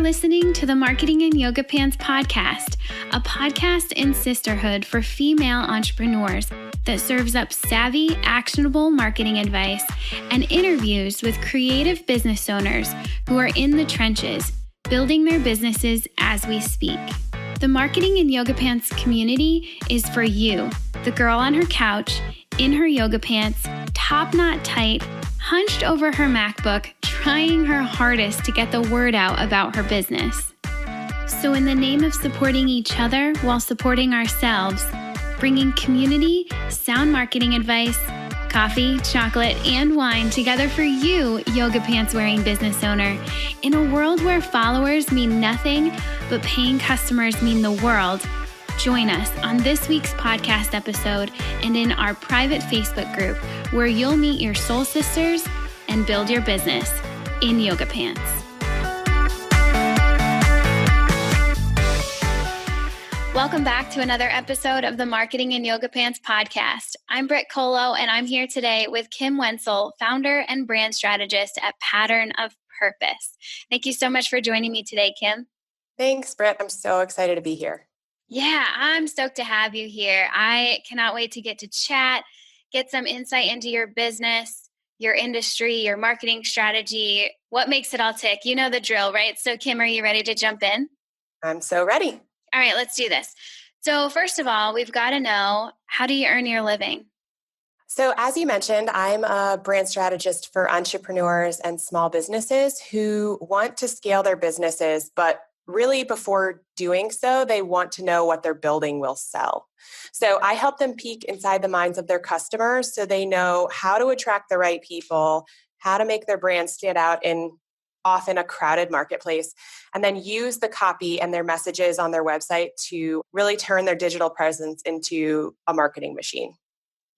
listening to the Marketing in Yoga Pants podcast, a podcast in sisterhood for female entrepreneurs that serves up savvy, actionable marketing advice and interviews with creative business owners who are in the trenches, building their businesses as we speak. The Marketing in Yoga Pants community is for you, the girl on her couch, in her yoga pants, top knot tight, hunched over her MacBook, trying her hardest to get the word out about her business. So in the name of supporting each other while supporting ourselves, bringing community, sound marketing advice, coffee, chocolate, and wine together for you, yoga pants wearing business owner, in a world where followers mean nothing, but paying customers mean the world, join us on this week's podcast episode and in our private Facebook group where you'll meet your soul sisters and build your business in yoga pants. Welcome back to another episode of the Marketing in Yoga Pants podcast. I'm Brit and I'm here today with Kim Wensel, founder and brand strategist at Pattern of Purpose. Thank you so much for joining me today, Kim. Thanks, Brit. I'm so excited to be here. Yeah, I'm stoked to have you here. I cannot wait to get to chat, get some insight into your business, your industry, your marketing strategy, what makes it all tick. You know the drill, right? So Kim, are you ready to jump in? I'm so ready. All right, let's do this. So first of all, we've got to know, how do you earn your living? So as you mentioned, I'm a brand strategist for entrepreneurs and small businesses who want to scale their businesses, but really, before doing so, they want to know what their building will sell. So I help them peek inside the minds of their customers so they know how to attract the right people, how to make their brand stand out in often a crowded marketplace, and then use the copy and their messages on their website to really turn their digital presence into a marketing machine.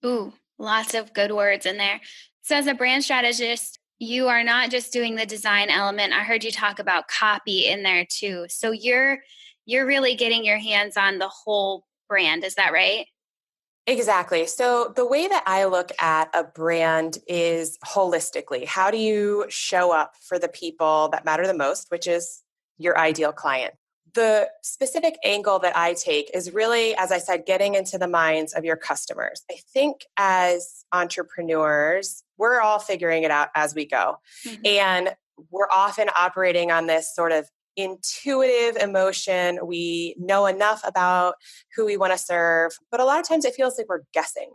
Ooh, lots of good words in there. So as a brand strategist, you are not just doing the design element. I heard you talk about copy in there too. So you're really getting your hands on the whole brand. Is that right? Exactly. So the way that I look at a brand is holistically. How do you show up for the people that matter the most, which is your ideal client? The specific angle that I take is really, as I said, getting into the minds of your customers. I think as entrepreneurs, we're all figuring it out as we go. Mm-hmm. And we're often operating on this sort of intuitive emotion. We know enough about who we want to serve, but a lot of times it feels like we're guessing.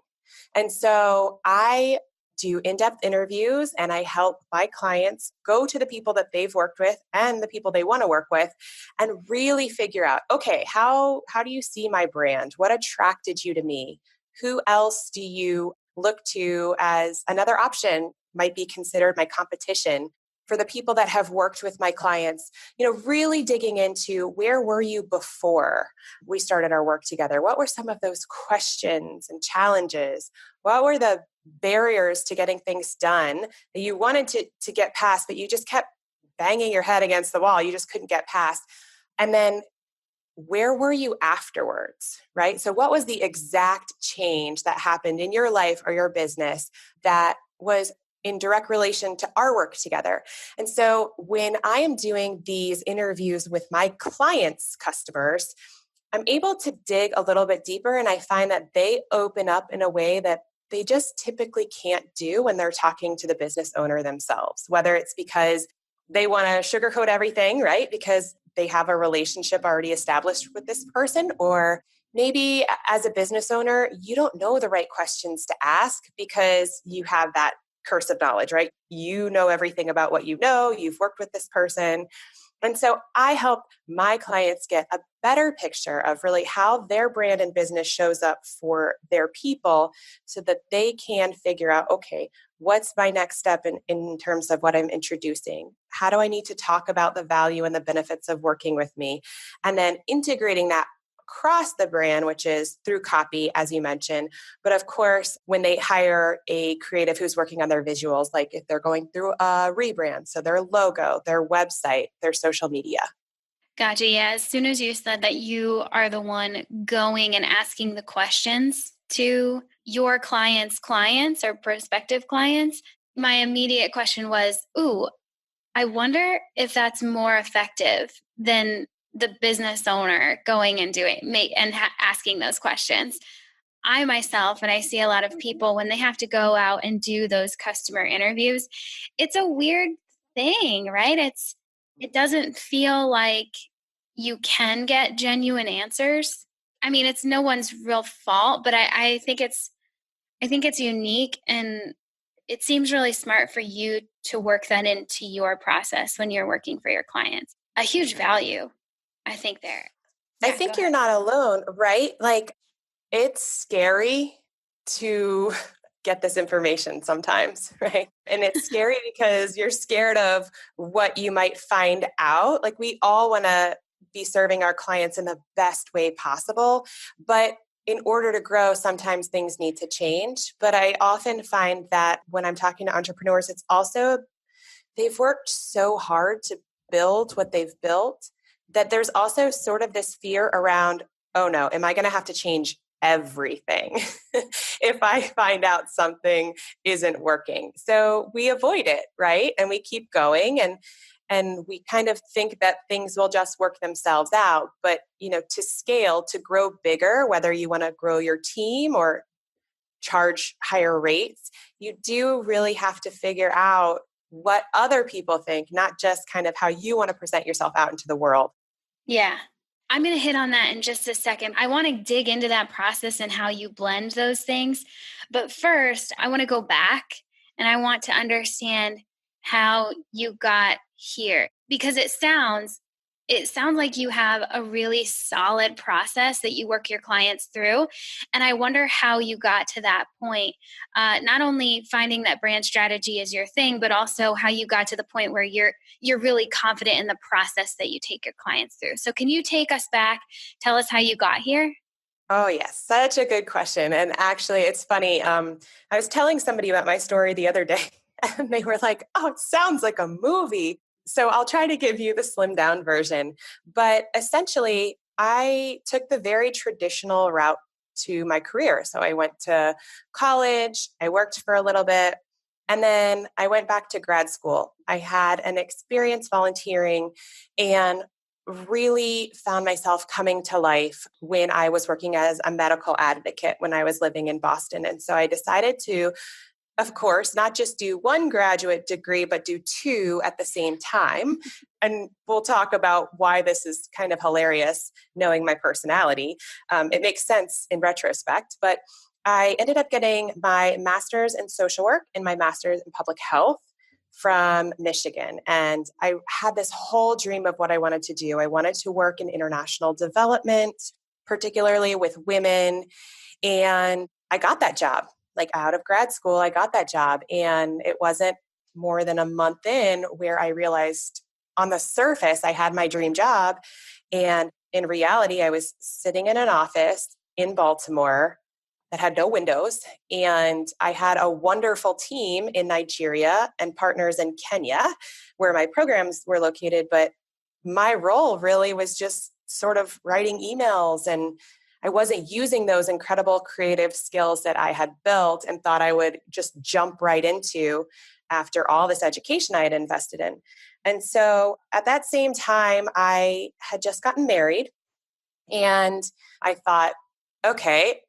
And so I do in-depth interviews and I help my clients go to the people that they've worked with and the people they want to work with and really figure out, okay, how do you see my brand? What attracted you to me? Who else do you look to as another option might be considered my competition? For the people that have worked with my clients, really digging into where were you before we started our work together? What were some of those questions and challenges? What were the barriers to getting things done that you wanted to get past, but you just kept banging your head against the wall? You just couldn't get past. And then where were you afterwards, right? So what was the exact change that happened in your life or your business that was in direct relation to our work together? And so when I am doing these interviews with my clients' customers, I'm able to dig a little bit deeper, and I find that they open up in a way that they just typically can't do when they're talking to the business owner themselves, whether it's because they want to sugarcoat everything, right? Because they have a relationship already established with this person, or maybe as a business owner, you don't know the right questions to ask because you have that curse of knowledge, right? You know everything about what you know, you've worked with this person. And so I help my clients get a better picture of really how their brand and business shows up for their people so that they can figure out, okay, what's my next step in terms of what I'm introducing? How do I need to talk about the value and the benefits of working with me? And then integrating that across the brand, which is through copy, as you mentioned. But of course, when they hire a creative who's working on their visuals, like if they're going through a rebrand, so their logo, their website, their social media. Gotcha. Yeah. As soon as you said that you are the one going and asking the questions to your clients' clients or prospective clients, my immediate question was, I wonder if that's more effective than the business owner going and asking those questions. I myself, and I see a lot of people when they have to go out and do those customer interviews, it's a weird thing, right? It doesn't feel like you can get genuine answers. I mean, it's no one's real fault, but I think it's unique, and it seems really smart for you to work that into your process when you're working for your clients. A huge value, I think there. I Yeah, go think you're ahead. not alone, right? Like, it's scary to get this information sometimes, right? And it's scary because you're scared of what you might find out. Like, we all want to be serving our clients in the best way possible, but in order to grow, sometimes things need to change. But I often find that when I'm talking to entrepreneurs, it's also they've worked so hard to build what they've built that there's also sort of this fear around, oh no, am I going to have to change everything if I find out something isn't working? So we avoid it, right? And we keep going, and we kind of think that things will just work themselves out. But, to scale, to grow bigger, whether you want to grow your team or charge higher rates, you do really have to figure out what other people think, not just kind of how you want to present yourself out into the world. Yeah. I'm going to hit on that in just a second. I want to dig into that process and how you blend those things. But first, I want to go back and I want to understand how you got here, because it sounds like you have a really solid process that you work your clients through. And I wonder how you got to that point. Not only finding that brand strategy is your thing, but also how you got to the point where you're really confident in the process that you take your clients through. So can you take us back? Tell us how you got here? Oh, yes. Such a good question. And actually, it's funny. I was telling somebody about my story the other day, and they were like, oh, it sounds like a movie. So I'll try to give you the slimmed down version. But essentially, I took the very traditional route to my career. So I went to college, I worked for a little bit, and then I went back to grad school. I had an experience volunteering and really found myself coming to life when I was working as a medical advocate when I was living in Boston. And so I decided to, of course, not just do one graduate degree, but do two at the same time. And we'll talk about why this is kind of hilarious, knowing my personality. It makes sense in retrospect, but I ended up getting my master's in social work and my master's in public health from Michigan. And I had this whole dream of what I wanted to do. I wanted to work in international development, particularly with women. And I got that job. Like, out of grad school, I got that job. And it wasn't more than a month in where I realized on the surface I had my dream job. And in reality, I was sitting in an office in Baltimore that had no windows. And I had a wonderful team in Nigeria and partners in Kenya where my programs were located. But my role really was just sort of writing emails, and I wasn't using those incredible creative skills that I had built and thought I would just jump right into after all this education I had invested in. And so at that same time, I had just gotten married, and I thought, okay,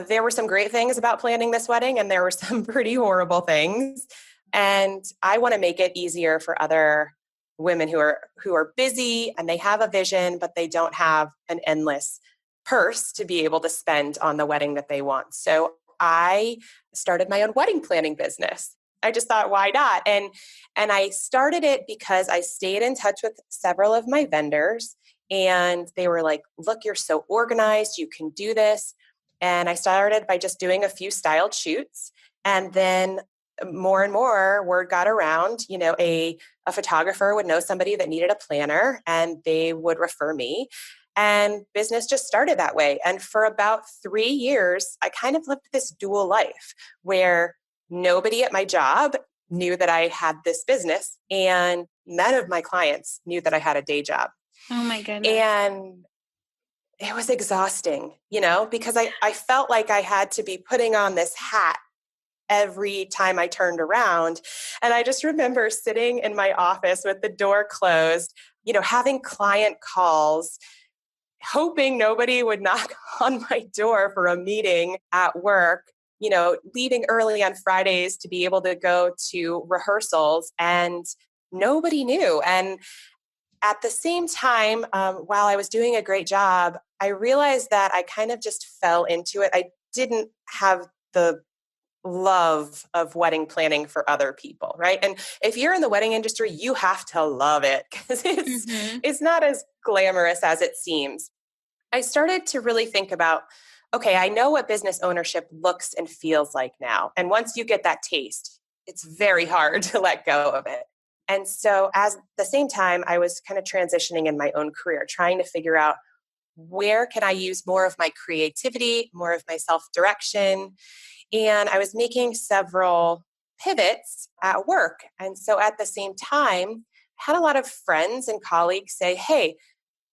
there were some great things about planning this wedding, and there were some pretty horrible things. And I want to make it easier for other women who are busy and they have a vision, but they don't have an endless purse to be able to spend on the wedding that they want. So I started my own wedding planning business. I just thought, why not? And I started it because I stayed in touch with several of my vendors, and they were like, look, you're so organized, you can do this. And I started by just doing a few styled shoots. And then more and more word got around, a photographer would know somebody that needed a planner and they would refer me. And business just started that way. And for about 3 years, I kind of lived this dual life where nobody at my job knew that I had this business, and none of my clients knew that I had a day job. Oh my goodness. And it was exhausting, because I felt like I had to be putting on this hat every time I turned around. And I just remember sitting in my office with the door closed, having client calls, hoping nobody would knock on my door for a meeting at work, leaving early on Fridays to be able to go to rehearsals, and nobody knew. And at the same time, while I was doing a great job, I realized that I kind of just fell into it. I didn't have the love of wedding planning for other people, right? And if you're in the wedding industry, you have to love it because it's not as glamorous as it seems. I started to really think about, okay, I know what business ownership looks and feels like now. And once you get that taste, it's very hard to let go of it. And so at the same time, I was kind of transitioning in my own career, trying to figure out where can I use more of my creativity, more of my self-direction. And I was making several pivots at work. And so at the same time, I had a lot of friends and colleagues say, hey,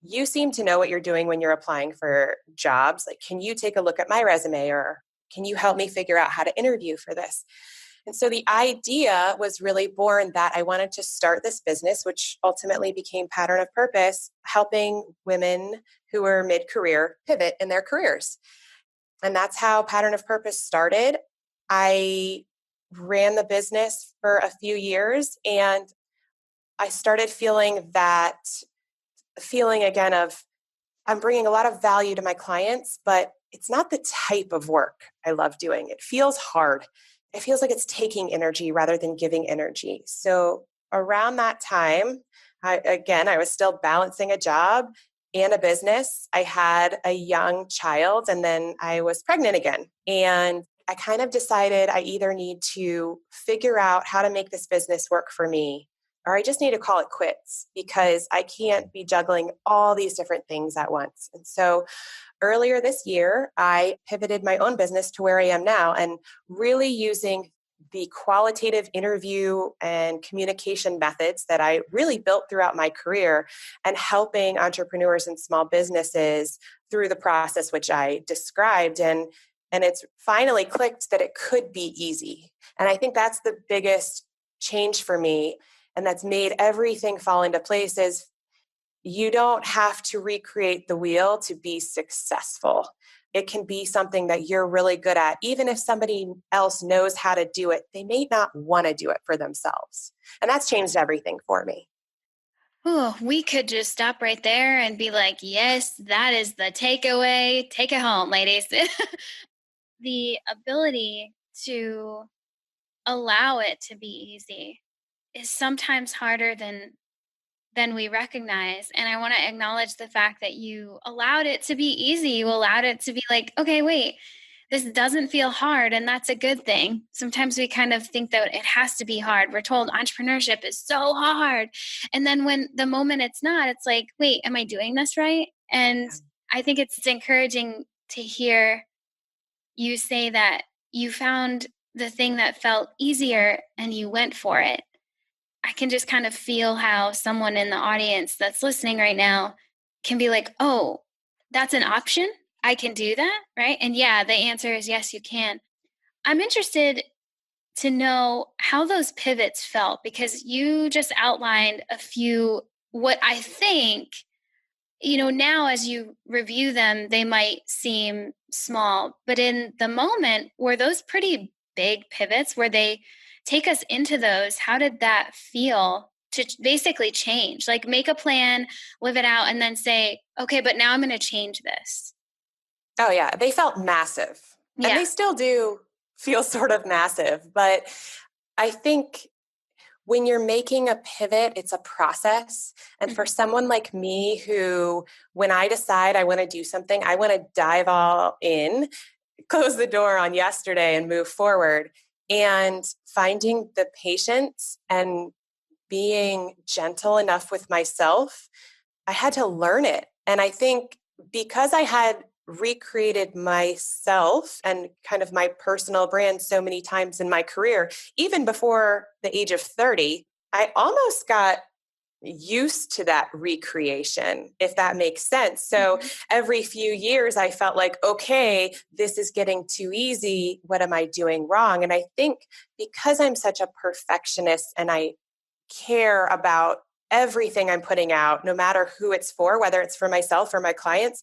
you seem to know what you're doing when you're applying for jobs. Like, can you take a look at my resume, or can you help me figure out how to interview for this? And so the idea was really born that I wanted to start this business, which ultimately became Pattern of Purpose, helping women who were mid-career pivot in their careers. And that's how Pattern of Purpose started. I ran the business for a few years, and I started feeling that feeling again of I'm bringing a lot of value to my clients, but it's not the type of work I love doing. It feels hard. It feels like it's taking energy rather than giving energy. So around that time, I was still balancing a job and a business. I had a young child, and then I was pregnant again. And I kind of decided I either need to figure out how to make this business work for me, or I just need to call it quits because I can't be juggling all these different things at once. And so earlier this year, I pivoted my own business to where I am now, and really using the qualitative interview and communication methods that I really built throughout my career, and helping entrepreneurs and small businesses through the process which I described. And it's finally clicked that it could be easy. And I think that's the biggest change for me. And that's made everything fall into place is you don't have to recreate the wheel to be successful. It can be something that you're really good at. Even if somebody else knows how to do it, they may not want to do it for themselves. And that's changed everything for me. Oh, we could just stop right there and be like, yes, that is the takeaway. Take it home, ladies. The ability to allow it to be easy is sometimes harder than we recognize. And I want to acknowledge the fact that you allowed it to be easy. You allowed it to be like, okay, wait, this doesn't feel hard. And that's a good thing. Sometimes we kind of think that it has to be hard. We're told entrepreneurship is so hard. And then when the moment it's not, it's like, wait, am I doing this right? And I think it's encouraging to hear you say that you found the thing that felt easier and you went for it. I can just kind of feel how someone in the audience that's listening right now can be like, oh, that's an option. I can do that, right? And yeah, the answer is yes, you can. I'm interested to know how those pivots felt, because you just outlined a few, what I think, now as you review them, they might seem small, but in the moment, were those pretty big pivots? Were they take us into those? How did that feel to basically change? Like make a plan, live it out, and then say, okay, but now I'm going to change this. Oh yeah, they felt massive. Yeah. And they still do feel sort of massive. But I think when you're making a pivot, it's a process. And for someone like me who, when I decide I want to do something, I want to dive all in, close the door on yesterday and move forward. And finding the patience and being gentle enough with myself, I had to learn it. And I think because I had recreated myself and kind of my personal brand so many times in my career, even before the age of 30, I almost got used to that recreation, if that makes sense. So every few years, I felt like, okay, this is getting too easy. What am I doing wrong? And I think because I'm such a perfectionist and I care about everything I'm putting out, no matter who it's for, whether it's for myself or my clients,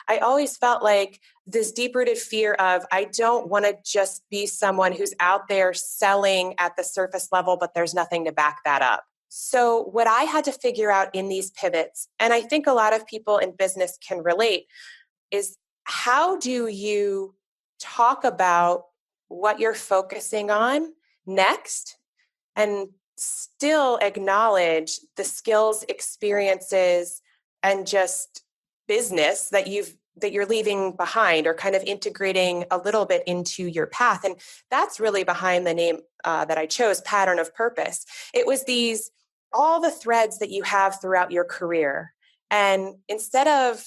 I always felt like this deep-rooted fear of, I don't want to just be someone who's out there selling at the surface level, but there's nothing to back that up. So what I had to figure out in these pivots, and I think a lot of people in business can relate, is how do you talk about what you're focusing on next and still acknowledge the skills, experiences, and just business that you're leaving behind or kind of integrating a little bit into your path. And that's really behind the name that I chose, Pattern of Purpose. It was all the threads that you have throughout your career. And instead of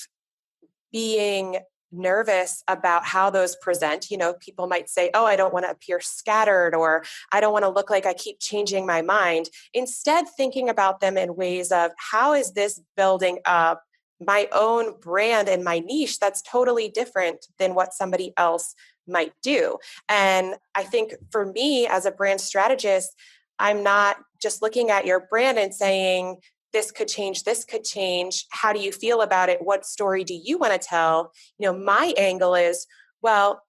being nervous about how those present, people might say, oh, I don't want to appear scattered, or I don't want to look like I keep changing my mind. Instead, thinking about them in ways of, how is this building up my own brand and my niche that's totally different than what somebody else might do? And I think for me as a brand strategist, I'm not just looking at your brand and saying, this could change, this could change. How do you feel about it? What story do you want to tell? My angle is, well,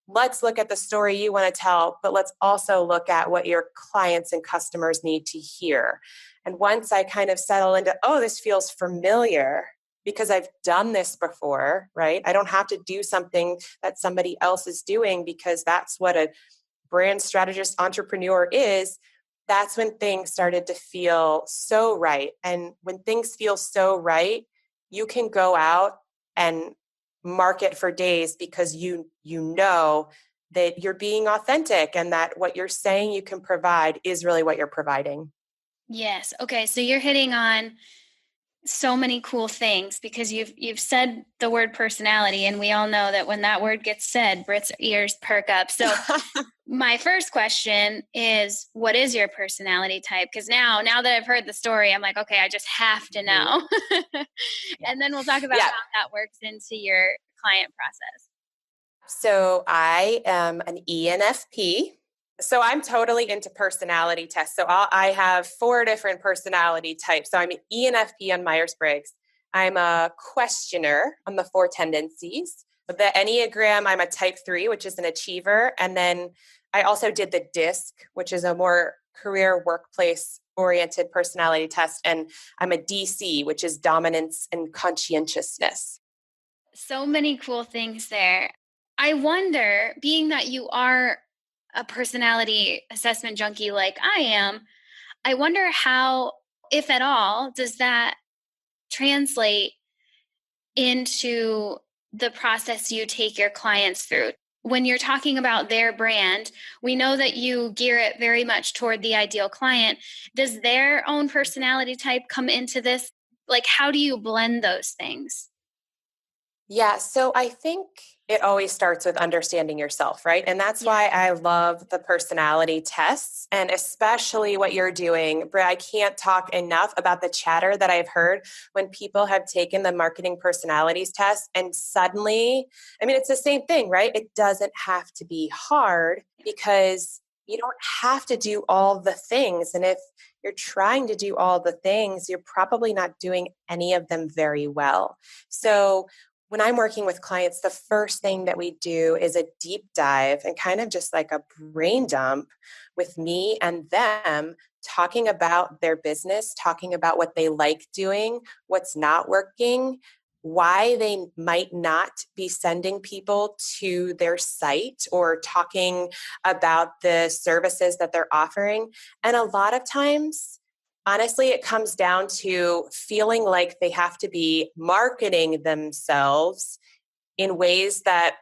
let's look at the story you want to tell, but let's also look at what your clients and customers need to hear. And once I kind of settle into, oh, this feels familiar because I've done this before, right? I don't have to do something that somebody else is doing because that's what a brand strategist entrepreneur is. That's when things started to feel so right. And when things feel so right, you can go out and market for days because you know that you're being authentic and that what you're saying you can provide is really what you're providing. Yes. Okay. So you're hitting on so many cool things because you've said the word personality, and we all know that when that word gets said, Brit's ears perk up. So my first question is, what is your personality type? Because now that I've heard the story, I'm like, okay, I just have to know. And then we'll talk about how that works into your client process. So I am an ENFP. So I'm totally into personality tests. So I have 4 different personality types. So I'm an ENFP on Myers-Briggs. I'm a questioner on the 4 tendencies. The Enneagram, I'm a type 3, which is an achiever. And then I also did the DISC, which is a more career workplace oriented personality test. And I'm a DC, which is dominance and conscientiousness. So many cool things there. I wonder, being that you are a personality assessment junkie like I am, I wonder how, if at all, does that translate into the process you take your clients through? When you're talking about their brand, we know that you gear it very much toward the ideal client. Does their own personality type come into this? Like, how do you blend those things? Yeah, so I think it always starts with understanding yourself, right? And that's why I love the personality tests, and especially what you're doing. Brit, I can't talk enough about the chatter that I've heard when people have taken the marketing personalities test and suddenly, it's the same thing, right? It doesn't have to be hard because you don't have to do all the things. And if you're trying to do all the things, you're probably not doing any of them very well. So when I'm working with clients, the first thing that we do is a deep dive and kind of just like a brain dump with me and them, talking about their business, talking about what they like doing, what's not working, why they might not be sending people to their site or talking about the services that they're offering. And a lot of times, honestly, it comes down to feeling like they have to be marketing themselves in ways that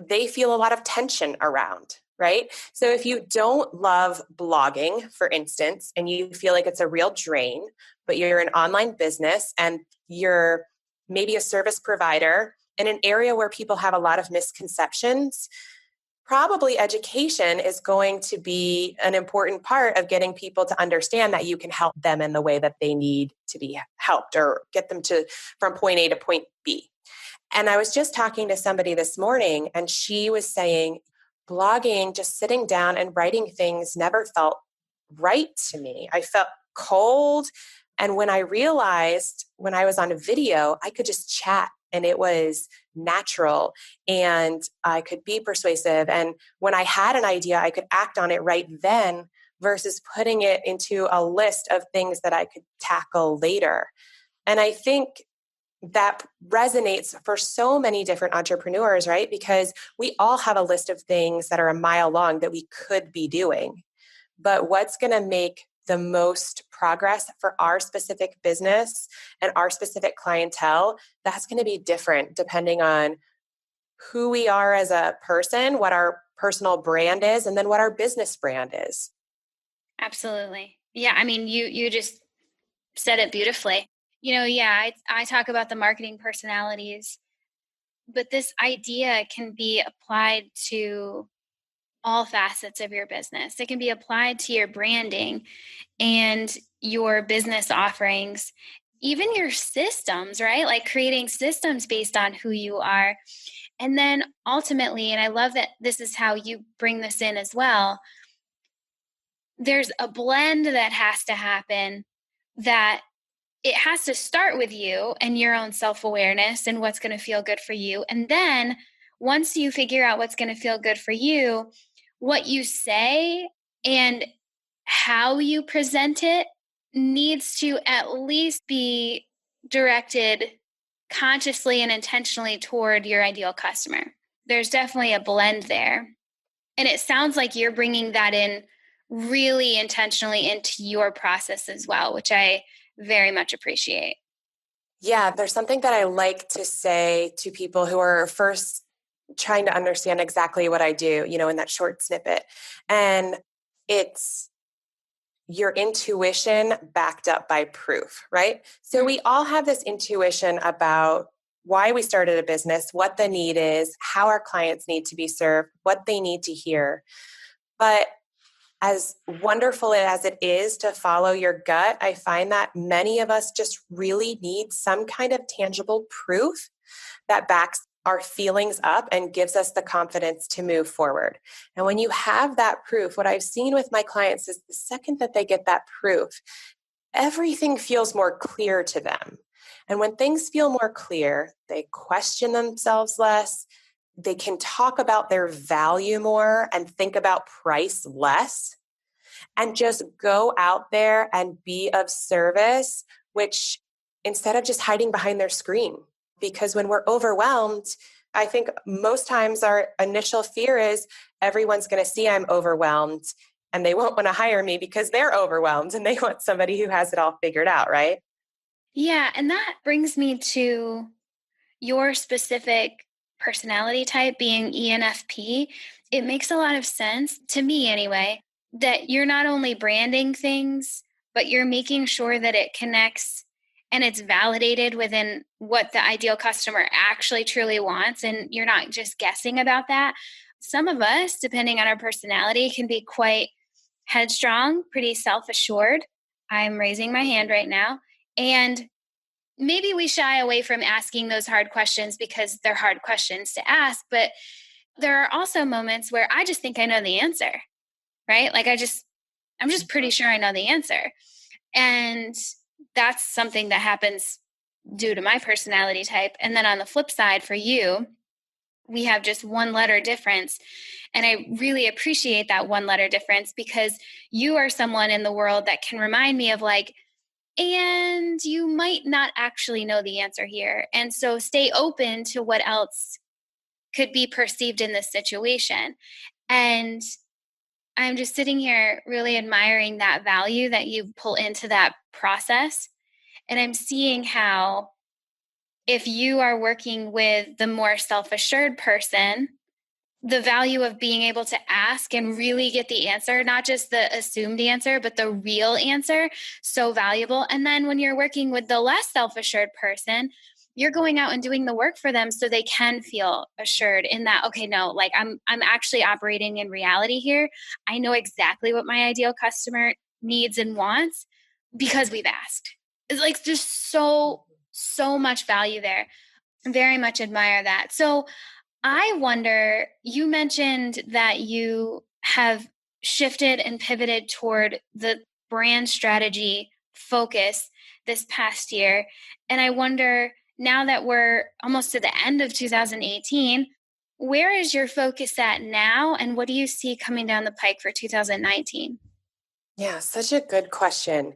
they feel a lot of tension around, right? So if you don't love blogging, for instance, and you feel like it's a real drain, but you're an online business and you're maybe a service provider in an area where people have a lot of misconceptions, probably education is going to be an important part of getting people to understand that you can help them in the way that they need to be helped, or get them to from point A to point B. And I was just talking to somebody this morning, and she was saying, blogging, just sitting down and writing things never felt right to me. I felt cold. And when I realized when I was on a video, I could just chat and it was natural and I could be persuasive. And when I had an idea, I could act on it right then versus putting it into a list of things that I could tackle later. And I think that resonates for so many different entrepreneurs, right? Because we all have a list of things that are a mile long that we could be doing. But what's going to make the most progress for our specific business and our specific clientele, that's going to be different depending on who we are as a person, what our personal brand is, and then what our business brand is. Absolutely. Yeah. I mean, you just said it beautifully. Yeah, I talk about the marketing personalities, but this idea can be applied to all facets of your business. It can be applied to your branding and your business offerings, even your systems, right? Like creating systems based on who you are. And then ultimately, and I love that this is how you bring this in as well, there's a blend that has to happen, that it has to start with you and your own self-awareness and what's going to feel good for you. And then once you figure out what's going to feel good for you, what you say and how you present it needs to at least be directed consciously and intentionally toward your ideal customer. There's definitely a blend there. And it sounds like you're bringing that in really intentionally into your process as well, which I very much appreciate. Yeah, there's something that I like to say to people who are first trying to understand exactly what I do, in that short snippet. And it's your intuition backed up by proof, right? So we all have this intuition about why we started a business, what the need is, how our clients need to be served, what they need to hear. But as wonderful as it is to follow your gut, I find that many of us just really need some kind of tangible proof that backs our feelings up and gives us the confidence to move forward. And when you have that proof, what I've seen with my clients is the second that they get that proof, everything feels more clear to them. And when things feel more clear, they question themselves less. They can talk about their value more and think about price less, and just go out there and be of service, which instead of just hiding behind their screen. Because when we're overwhelmed, I think most times our initial fear is everyone's going to see I'm overwhelmed and they won't want to hire me because they're overwhelmed and they want somebody who has it all figured out, right? Yeah. And that brings me to your specific personality type being ENFP. It makes a lot of sense to me anyway, that you're not only branding things, but you're making sure that it connects and it's validated within what the ideal customer actually truly wants. And you're not just guessing about that. Some of us, depending on our personality, can be quite headstrong, pretty self-assured. I'm raising my hand right now. And maybe we shy away from asking those hard questions because they're hard questions to ask. But there are also moments where I just think I know the answer, right? Like I'm just pretty sure I know the answer. And that's something that happens due to my personality type. And then on the flip side for you, we have just one letter difference. And I really appreciate that one letter difference because you are someone in the world that can remind me of like, and you might not actually know the answer here. And so stay open to what else could be perceived in this situation. And I'm just sitting here really admiring that value that you pull into that process. And I'm seeing how if you are working with the more self-assured person, the value of being able to ask and really get the answer, not just the assumed answer, but the real answer, so valuable. And then when you're working with the less self-assured person, you're going out and doing the work for them so they can feel assured in that, okay, no, like I'm actually operating in reality here. I know exactly what my ideal customer needs and wants because we've asked. It's like just so much value there. Very much admire that. So I wonder, you mentioned that you have shifted and pivoted toward the brand strategy focus this past year. And I wonder, now that we're almost to the end of 2018, where is your focus at now? And what do you see coming down the pike for 2019? Yeah, such a good question.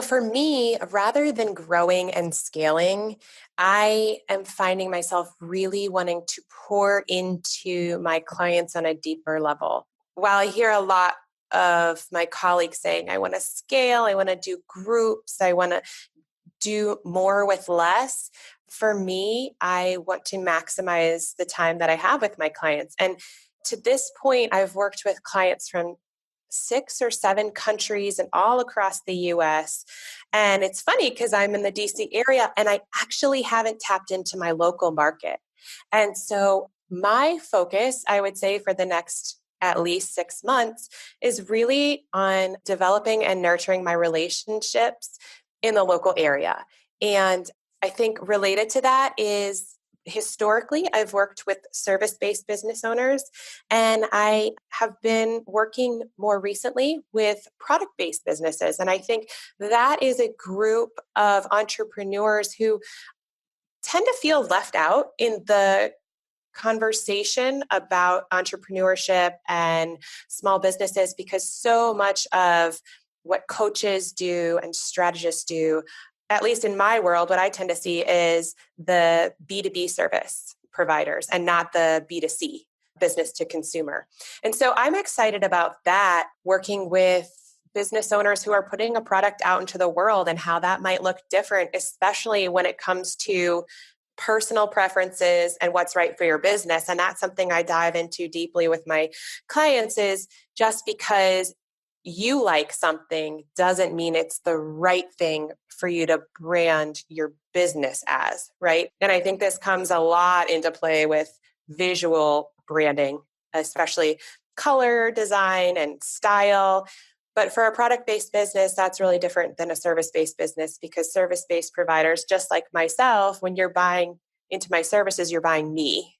For me, rather than growing and scaling, I am finding myself really wanting to pour into my clients on a deeper level. While I hear a lot of my colleagues saying, I want to scale, I want to do groups, I want to do more with less. For me, I want to maximize the time that I have with my clients. And to this point, I've worked with clients from 6 or 7 countries and all across the US. And it's funny because I'm in the DC area and I actually haven't tapped into my local market. And so my focus, I would say, for the next at least 6 months is really on developing and nurturing my relationships in the local area. And I think related to that is historically, I've worked with service-based business owners, and I have been working more recently with product-based businesses. And I think that is a group of entrepreneurs who tend to feel left out in the conversation about entrepreneurship and small businesses because so much of what coaches do and strategists do, at least in my world, what I tend to see is the B2B service providers and not the B2C, business to consumer. And so I'm excited about that, working with business owners who are putting a product out into the world and how that might look different, especially when it comes to personal preferences and what's right for your business. And that's something I dive into deeply with my clients is just because you like something doesn't mean it's the right thing for you to brand your business as, right? And I think this comes a lot into play with visual branding, especially color design and style. But for a product-based business, that's really different than a service-based business because service-based providers, just like myself, when you're buying into my services, you're buying me,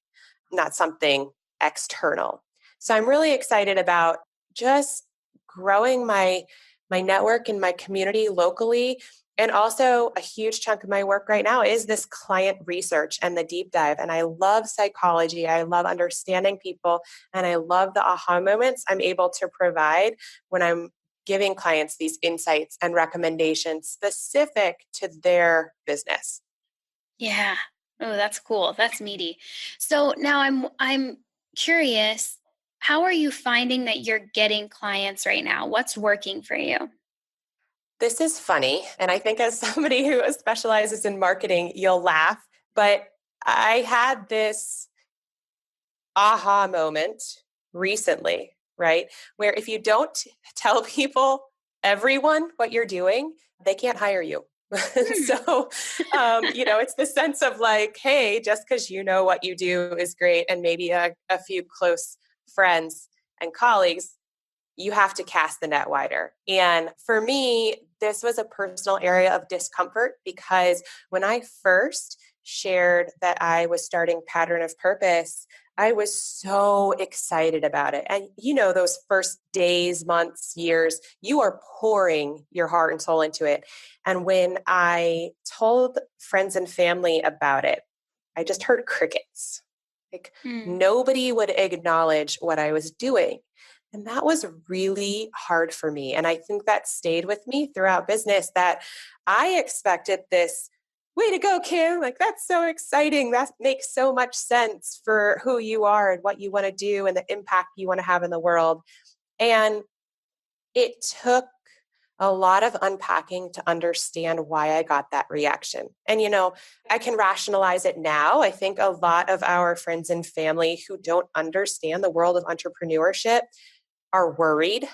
not something external. So I'm really excited about just growing my network and my community locally. And also a huge chunk of my work right now is this client research and the deep dive. And I love psychology. I love understanding people. And I love the aha moments I'm able to provide when I'm giving clients these insights and recommendations specific to their business. Yeah. Oh, that's cool. That's meaty. So now I'm curious, how are you finding that you're getting clients right now? What's working for you? This is funny. And I think as somebody who specializes in marketing, you'll laugh. But I had this aha moment recently, right? Where if you don't tell people, everyone, what you're doing, they can't hire you. So, it's the sense of like, hey, just because you know what you do is great, and maybe a few close friends and colleagues, you have to cast the net wider. And for me, this was a personal area of discomfort because when I first shared that I was starting Pattern of Purpose, I was so excited about it. And those first days, months, years, you are pouring your heart and soul into it. And when I told friends and family about it, I just heard crickets. Like nobody would acknowledge what I was doing. And that was really hard for me. And I think that stayed with me throughout business, that I expected this, way to go, Kim. Like, that's so exciting. That makes so much sense for who you are and what you want to do and the impact you want to have in the world. And it took a lot of unpacking to understand why I got that reaction. And, I can rationalize it now. I think a lot of our friends and family who don't understand the world of entrepreneurship are worried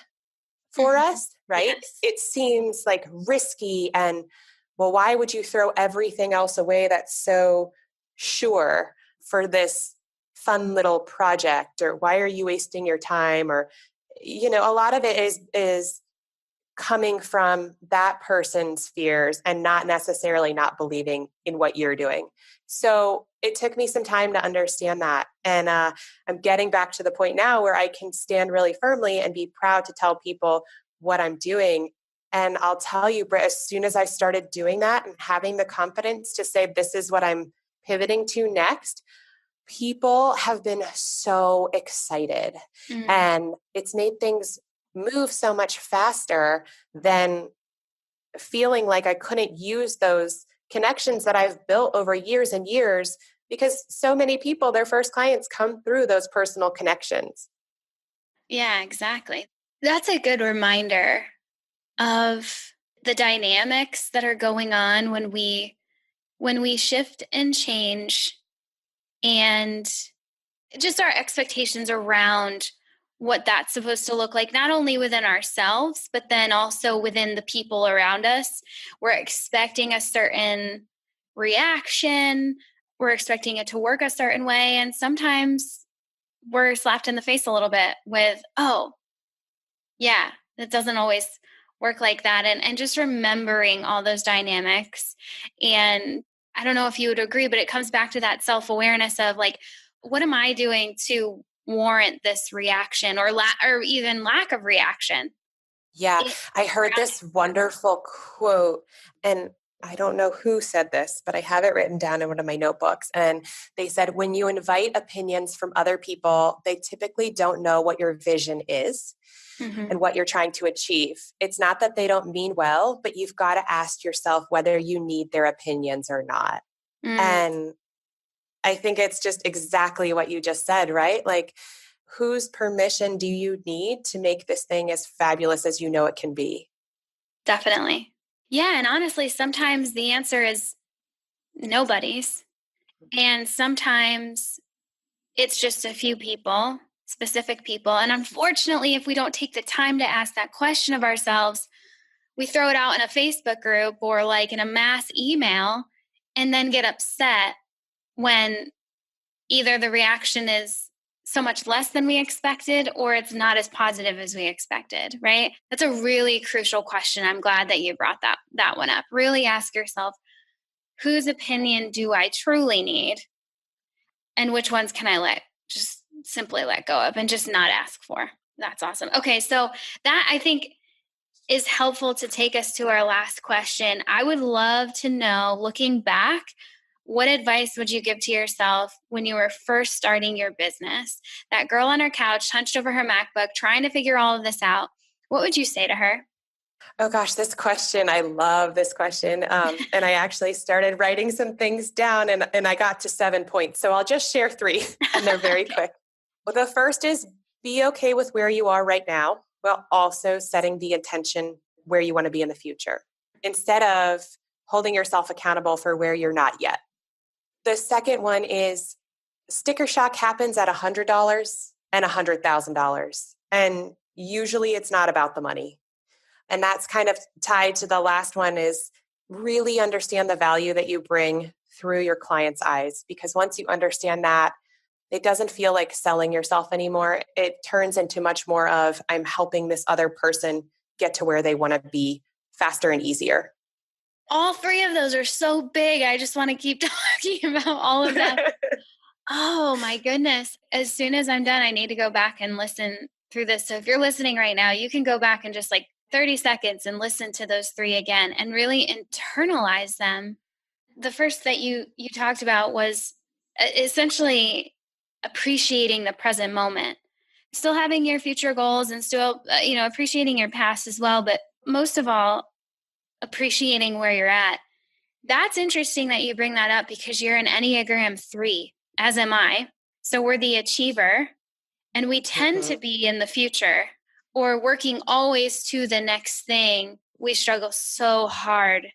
for us, right? Yes. It seems like risky and well, why would you throw everything else away that's so sure for this fun little project? Or why are you wasting your time? Or, a lot of it is coming from that person's fears and not necessarily not believing in what you're doing. So it took me some time to understand that. And I'm getting back to the point now where I can stand really firmly and be proud to tell people what I'm doing. And I'll tell you, Britt, as soon as I started doing that and having the confidence to say, this is what I'm pivoting to next, people have been so excited. And it's made things move so much faster than feeling like I couldn't use those connections that I've built over years and years, because so many people, their first clients come through those personal connections. Yeah, exactly. That's a good reminder of the dynamics that are going on when we shift and change, and just our expectations around what that's supposed to look like, not only within ourselves, but then also within the people around us. We're expecting a certain reaction. We're expecting it to work a certain way. And sometimes we're slapped in the face a little bit with, oh, yeah, it doesn't always work like that. And just remembering all those dynamics. And I don't know if you would agree, but it comes back to that self-awareness of like, what am I doing to warrant this reaction or even lack of reaction? Yeah, I heard this wonderful quote, and I don't know who said this, but I have it written down in one of my notebooks. And they said, when you invite opinions from other people, they typically don't know what your vision is and what you're trying to achieve. It's not that they don't mean well, but you've got to ask yourself whether you need their opinions or not. And I think it's just exactly what you just said, right? Like, whose permission do you need to make this thing as fabulous as you know it can be? Definitely. Yeah. And honestly, sometimes the answer is nobody's. And sometimes it's just a few people, specific people. And unfortunately, if we don't take the time to ask that question of ourselves, we throw it out in a Facebook group or like in a mass email and then get upset when either the reaction is so much less than we expected or it's not as positive as we expected, right? That's a really crucial question. I'm glad that you brought that one up. Really ask yourself, whose opinion do I truly need? And which ones can I just simply let go of and just not ask for? That's awesome. Okay, so that I think is helpful to take us to our last question. I would love to know, looking back, what advice would you give to yourself when you were first starting your business? That girl on her couch, hunched over her MacBook, trying to figure all of this out. What would you say to her? Oh gosh, this question, I love this question. And I actually started writing some things down and I got to 7 points. So I'll just share 3 and they're very quick. Well, the first is be okay with where you are right now, while also setting the intention where you want to be in the future, instead of holding yourself accountable for where you're not yet. The second one is sticker shock happens at $100 and $100,000. And usually it's not about the money. And that's kind of tied to the last one, is really understand the value that you bring through your client's eyes. Because once you understand that, it doesn't feel like selling yourself anymore. It turns into much more of, I'm helping this other person get to where they want to be faster and easier. All 3 of those are so big. I just want to keep talking about all of that. Oh my goodness. As soon as I'm done, I need to go back and listen through this. So if you're listening right now, you can go back and just 30 seconds and listen to those 3 again and really internalize them. The first that you talked about was essentially appreciating the present moment, still having your future goals and still, appreciating your past as well. But most of all, appreciating where you're at. That's interesting that you bring that up because you're an Enneagram 3, as am I. So we're the achiever, and we tend to be in the future or working always to the next thing. We struggle so hard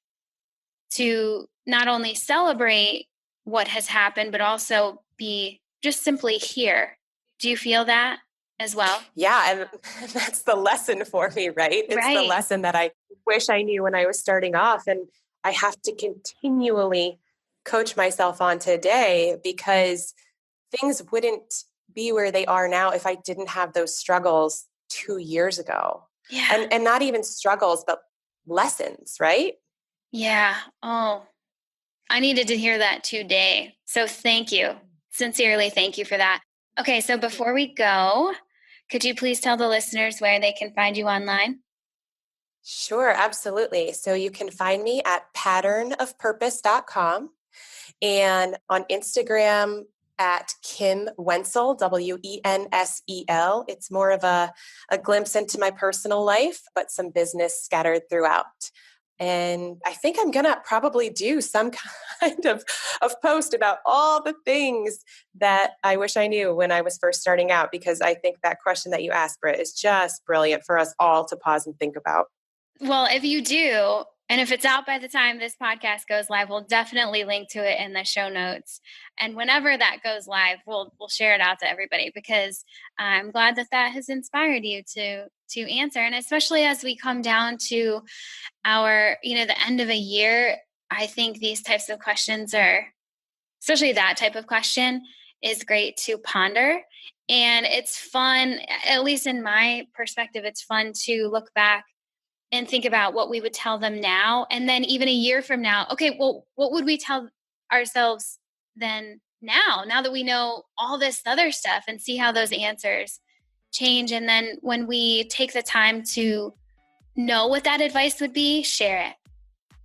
to not only celebrate what has happened, but also be just simply here. Do you feel that as well? Yeah, and that's the lesson for me, right? It's the lesson that I wish I knew when I was starting off. And I have to continually coach myself on today because things wouldn't be where they are now if I didn't have those struggles 2 years ago. Yeah. And not even struggles, but lessons, right? Yeah. Oh, I needed to hear that today. So thank you. Sincerely, thank you for that. Okay, so before we go, could you please tell the listeners where they can find you online? Sure, absolutely. So you can find me at patternofpurpose.com and on Instagram at Kim Wensel, Wensel. It's more of a glimpse into my personal life, but some business scattered throughout. And I think I'm going to probably do some kind of post about all the things that I wish I knew when I was first starting out, because I think that question that you asked, Brit, is just brilliant for us all to pause and think about. Well, if you do, and if it's out by the time this podcast goes live, we'll definitely link to it in the show notes. And whenever that goes live, we'll share it out to everybody, because I'm glad that has inspired you to answer. And especially as we come down to our, the end of a year, I think these types of questions especially that type of question is great to ponder. And it's fun, at least in my perspective, it's fun to look back and think about what we would tell them now. And then even a year from now, okay, well, what would we tell ourselves then now that we know all this other stuff, and see how those answers change. And then when we take the time to know what that advice would be, share it.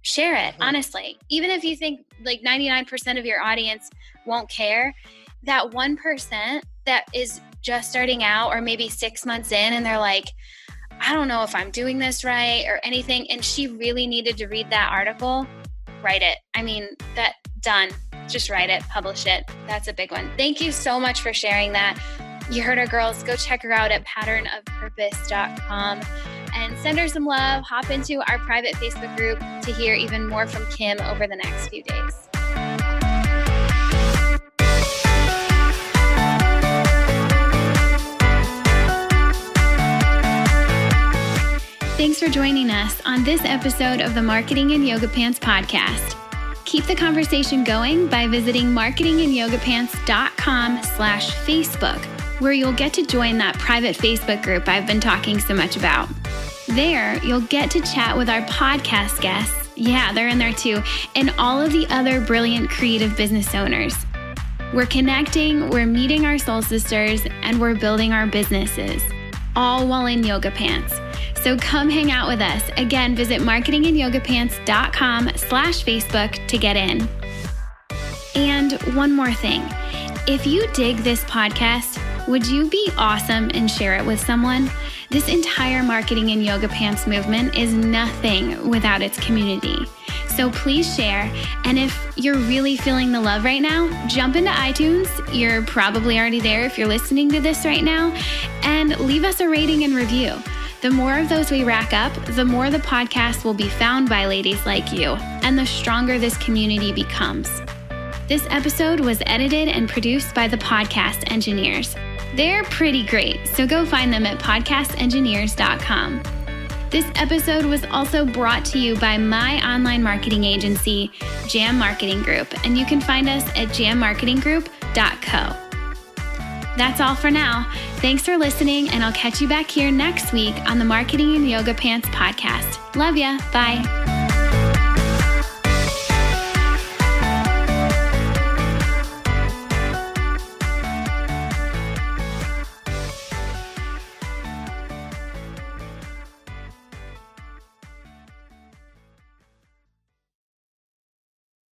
Mm-hmm. Honestly. Even if you think like 99% of your audience won't care, that 1% that is just starting out, or maybe 6 months in, and they're like, I don't know if I'm doing this right or anything, and she really needed to read that article, write it. I mean, done. Just write it, publish it. That's a big one. Thank you so much for sharing that. You heard her, girls. Go check her out at patternofpurpose.com and send her some love. Hop into our private Facebook group to hear even more from Kim over the next few days. Thanks for joining us on this episode of the Marketing in Yoga Pants podcast. Keep the conversation going by visiting marketingin.yogapants.com/Facebook, where you'll get to join that private Facebook group I've been talking so much about. There, you'll get to chat with our podcast guests. Yeah, they're in there too, and all of the other brilliant creative business owners. We're connecting, we're meeting our soul sisters, and we're building our businesses, all while in yoga pants. So come hang out with us. Again, visit marketinginyogapants.com/Facebook to get in. And one more thing. If you dig this podcast, would you be awesome and share it with someone? This entire Marketing in Yoga Pants movement is nothing without its community. So please share. And if you're really feeling the love right now, jump into iTunes. You're probably already there if you're listening to this right now. And leave us a rating and review. The more of those we rack up, the more the podcast will be found by ladies like you, and the stronger this community becomes. This episode was edited and produced by the Podcast Engineers. They're pretty great, so go find them at podcastengineers.com. This episode was also brought to you by my online marketing agency, Jam Marketing Group, and you can find us at jammarketinggroup.co. That's all for now. Thanks for listening, and I'll catch you back here next week on the Marketing in Yoga Pants podcast. Love ya. Bye.